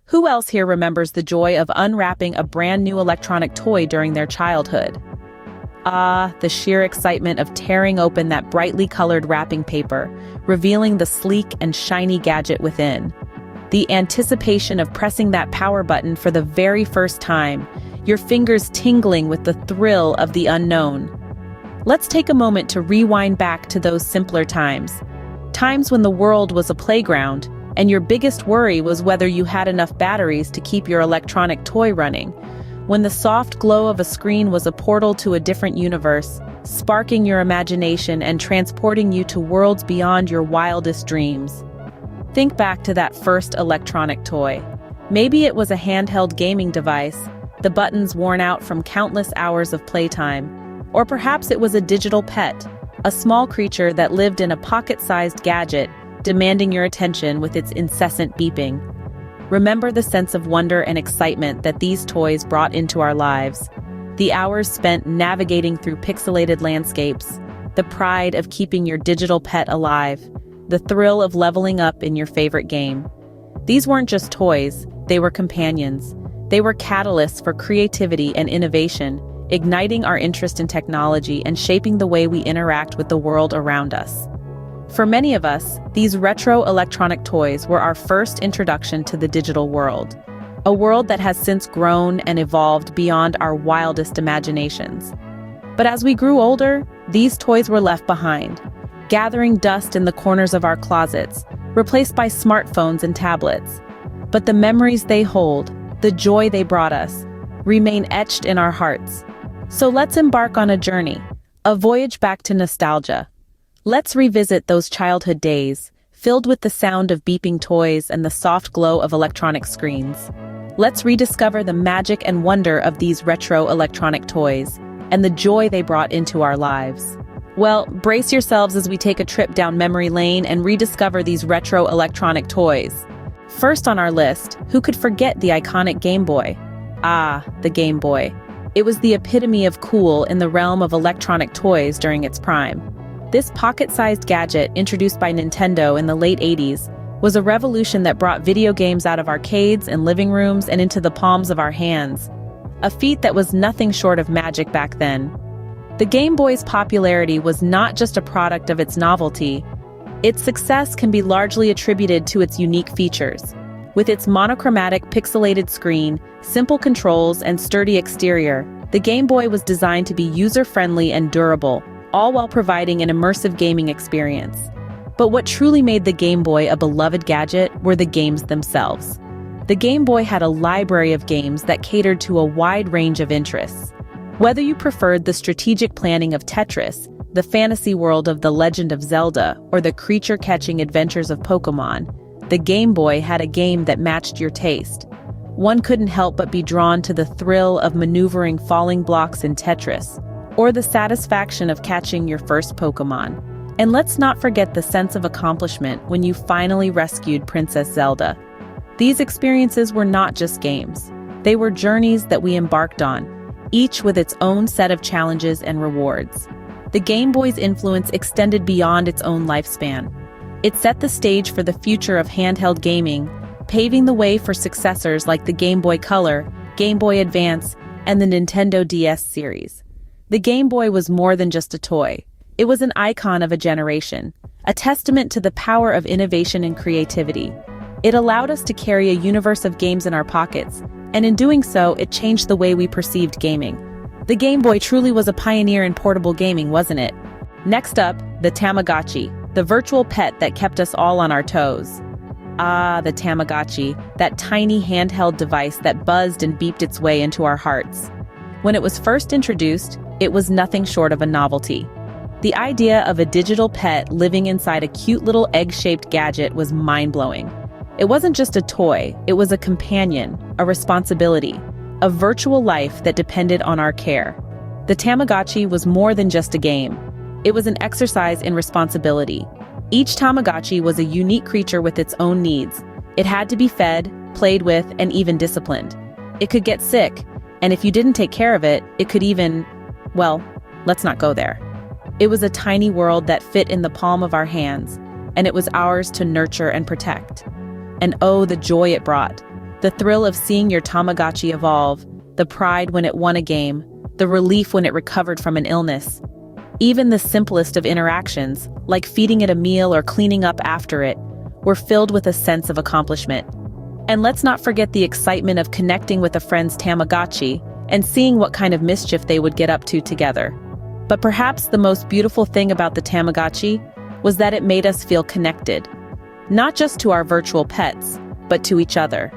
Who else here remembers the joy of unwrapping a brand new electronic toy during their childhood? Ah, the sheer excitement of tearing open that brightly colored wrapping paper, revealing the sleek and shiny gadget within. The anticipation of pressing that power button for the very first time, your fingers tingling with the thrill of the unknown. Let's take a moment to rewind back to those simpler times. Times when the world was a playground, and your biggest worry was whether you had enough batteries to keep your electronic toy running. When the soft glow of a screen was a portal to a different universe, sparking your imagination and transporting you to worlds beyond your wildest dreams. Think back to that first electronic toy. Maybe it was a handheld gaming device, the buttons worn out from countless hours of playtime. Or perhaps it was a digital pet, a small creature that lived in a pocket-sized gadget, demanding your attention with its incessant beeping. Remember the sense of wonder and excitement that these toys brought into our lives. The hours spent navigating through pixelated landscapes, the pride of keeping your digital pet alive, the thrill of leveling up in your favorite game. These weren't just toys, they were companions. They were catalysts for creativity and innovation, igniting our interest in technology and shaping the way we interact with the world around us. For many of us, these retro electronic toys were our first introduction to the digital world, a world that has since grown and evolved beyond our wildest imaginations. But as we grew older, these toys were left behind, gathering dust in the corners of our closets, replaced by smartphones and tablets. But the memories they hold, the joy they brought us, remain etched in our hearts. So let's embark on a journey, a voyage back to nostalgia. Let's revisit those childhood days, filled with the sound of beeping toys and the soft glow of electronic screens. Let's rediscover the magic and wonder of these retro electronic toys, and the joy they brought into our lives. Well, brace yourselves as we take a trip down memory lane and rediscover these retro electronic toys. First on our list, who could forget the iconic Game Boy? Ah, the Game Boy. It was the epitome of cool in the realm of electronic toys during its prime. This pocket-sized gadget, introduced by Nintendo in the late 80s, was a revolution that brought video games out of arcades and living rooms and into the palms of our hands. A feat that was nothing short of magic back then. The Game Boy's popularity was not just a product of its novelty. Its success can be largely attributed to its unique features. With its monochromatic pixelated screen, simple controls, and sturdy exterior, the Game Boy was designed to be user-friendly and durable, all while providing an immersive gaming experience. But what truly made the Game Boy a beloved gadget were the games themselves. The Game Boy had a library of games that catered to a wide range of interests. Whether you preferred the strategic planning of Tetris, the fantasy world of The Legend of Zelda, or the creature-catching adventures of Pokémon, the Game Boy had a game that matched your taste. One couldn't help but be drawn to the thrill of maneuvering falling blocks in Tetris, or the satisfaction of catching your first Pokémon. And let's not forget the sense of accomplishment when you finally rescued Princess Zelda. These experiences were not just games. They were journeys that we embarked on, each with its own set of challenges and rewards. The Game Boy's influence extended beyond its own lifespan. It set the stage for the future of handheld gaming, paving the way for successors like the Game Boy Color, Game Boy Advance, and the Nintendo DS series. The Game Boy was more than just a toy. It was an icon of a generation, a testament to the power of innovation and creativity. It allowed us to carry a universe of games in our pockets, and in doing so, it changed the way we perceived gaming. The Game Boy truly was a pioneer in portable gaming, wasn't it? Next up, the Tamagotchi, the virtual pet that kept us all on our toes. Ah, the Tamagotchi, that tiny handheld device that buzzed and beeped its way into our hearts. When it was first introduced, it was nothing short of a novelty. The idea of a digital pet living inside a cute little egg-shaped gadget was mind-blowing. It wasn't just a toy, it was a companion, a responsibility, a virtual life that depended on our care. The Tamagotchi was more than just a game. It was an exercise in responsibility. Each Tamagotchi was a unique creature with its own needs. It had to be fed, played with, and even disciplined. It could get sick, and if you didn't take care of it, it could even, well, let's not go there. It was a tiny world that fit in the palm of our hands, and it was ours to nurture and protect. And oh, the joy it brought. The thrill of seeing your Tamagotchi evolve, the pride when it won a game, the relief when it recovered from an illness. Even the simplest of interactions, like feeding it a meal or cleaning up after it, were filled with a sense of accomplishment. And let's not forget the excitement of connecting with a friend's Tamagotchi and seeing what kind of mischief they would get up to together. But perhaps the most beautiful thing about the Tamagotchi was that it made us feel connected, not just to our virtual pets, but to each other.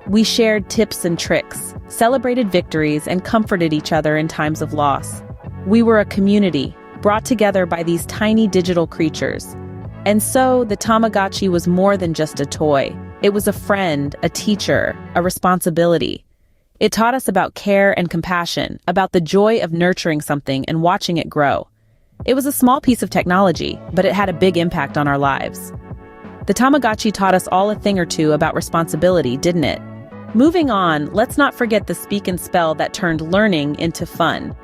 We shared tips and tricks, celebrated victories, and comforted each other in times of loss. We were a community, brought together by these tiny digital creatures. And so, the Tamagotchi was more than just a toy. It was a friend, a teacher, a responsibility. It taught us about care and compassion, about the joy of nurturing something and watching it grow. It was a small piece of technology, but it had a big impact on our lives. The Tamagotchi taught us all a thing or two about responsibility, didn't it? Moving on, let's not forget the speak and spell that turned learning into fun.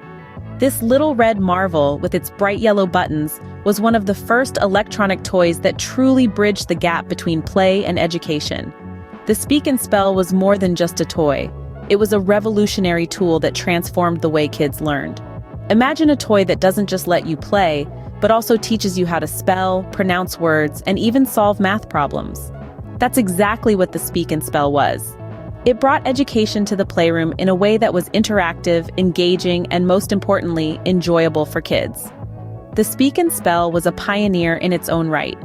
This little red marvel with its bright yellow buttons was one of the first electronic toys that truly bridged the gap between play and education. The speak and spell was more than just a toy. It was a revolutionary tool that transformed the way kids learned. Imagine a toy that doesn't just let you play, but also teaches you how to spell, pronounce words, and even solve math problems. That's exactly what the speak and spell was. It brought education to the playroom in a way that was interactive, engaging, and most importantly, enjoyable for kids. The speak and spell was a pioneer in its own right.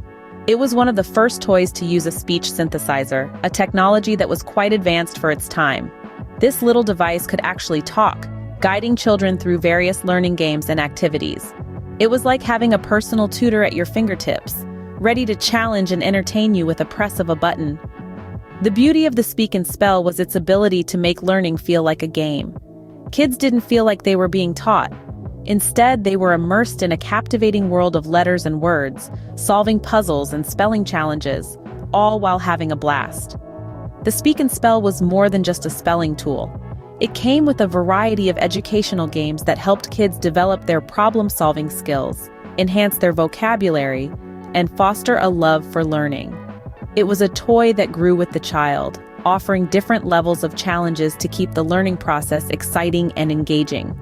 It was one of the first toys to use a speech synthesizer, a technology that was quite advanced for its time. This little device could actually talk, guiding children through various learning games and activities. It was like having a personal tutor at your fingertips, ready to challenge and entertain you with a press of a button. The beauty of the speak and spell was its ability to make learning feel like a game. Kids didn't feel like they were being taught. Instead, they were immersed in a captivating world of letters and words, solving puzzles and spelling challenges, all while having a blast. The speak and spell was more than just a spelling tool. It came with a variety of educational games that helped kids develop their problem-solving skills, enhance their vocabulary, and foster a love for learning. It was a toy that grew with the child, offering different levels of challenges to keep the learning process exciting and engaging.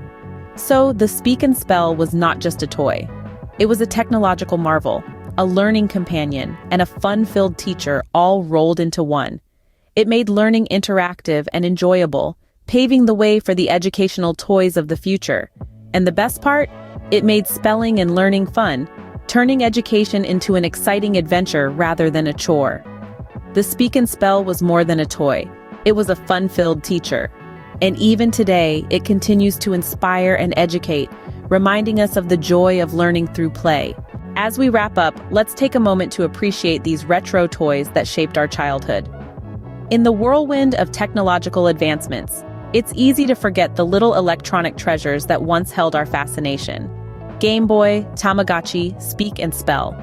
So, the speak and spell was not just a toy. It was a technological marvel, a learning companion, and a fun-filled teacher all rolled into one. It made learning interactive and enjoyable, paving the way for the educational toys of the future. And the best part? It made spelling and learning fun, turning education into an exciting adventure rather than a chore. The speak and spell was more than a toy. It was a fun-filled teacher. And even today, it continues to inspire and educate, reminding us of the joy of learning through play. As we wrap up, let's take a moment to appreciate these retro toys that shaped our childhood. In the whirlwind of technological advancements, it's easy to forget the little electronic treasures that once held our fascination. Game Boy, Tamagotchi, Speak and Spell.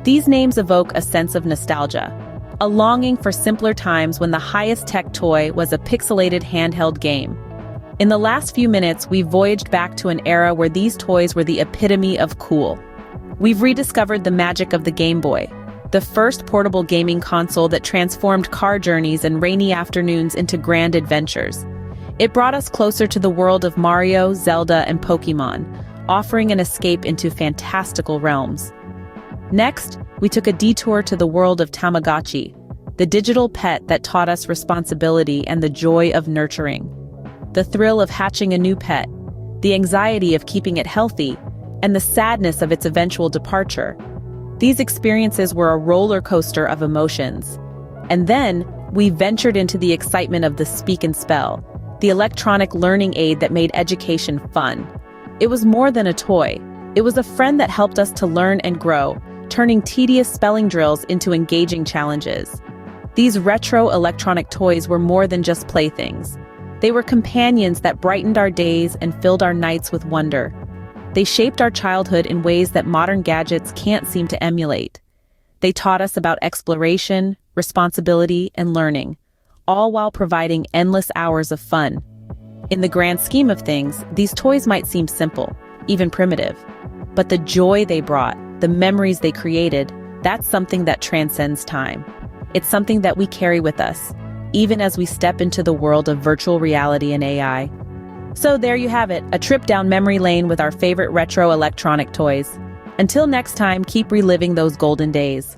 These names evoke a sense of nostalgia, a longing for simpler times when the highest tech toy was a pixelated handheld game. In the last few minutes, we've voyaged back to an era where these toys were the epitome of cool. We've rediscovered the magic of the Game Boy, the first portable gaming console that transformed car journeys and rainy afternoons into grand adventures. It brought us closer to the world of Mario, Zelda, and Pokémon, offering an escape into fantastical realms. Next, we took a detour to the world of Tamagotchi, the digital pet that taught us responsibility and the joy of nurturing. The thrill of hatching a new pet, the anxiety of keeping it healthy, and the sadness of its eventual departure. These experiences were a roller coaster of emotions. And then, we ventured into the excitement of the Speak and Spell, the electronic learning aid that made education fun. It was more than a toy. It was a friend that helped us to learn and grow, turning tedious spelling drills into engaging challenges. These retro electronic toys were more than just playthings. They were companions that brightened our days and filled our nights with wonder. They shaped our childhood in ways that modern gadgets can't seem to emulate. They taught us about exploration, responsibility, and learning, all while providing endless hours of fun. In the grand scheme of things, these toys might seem simple, even primitive, but the joy they brought, the memories they created, that's something that transcends time. It's something that we carry with us, even as we step into the world of virtual reality and AI. So there you have it, a trip down memory lane with our favorite retro electronic toys. Until next time, keep reliving those golden days.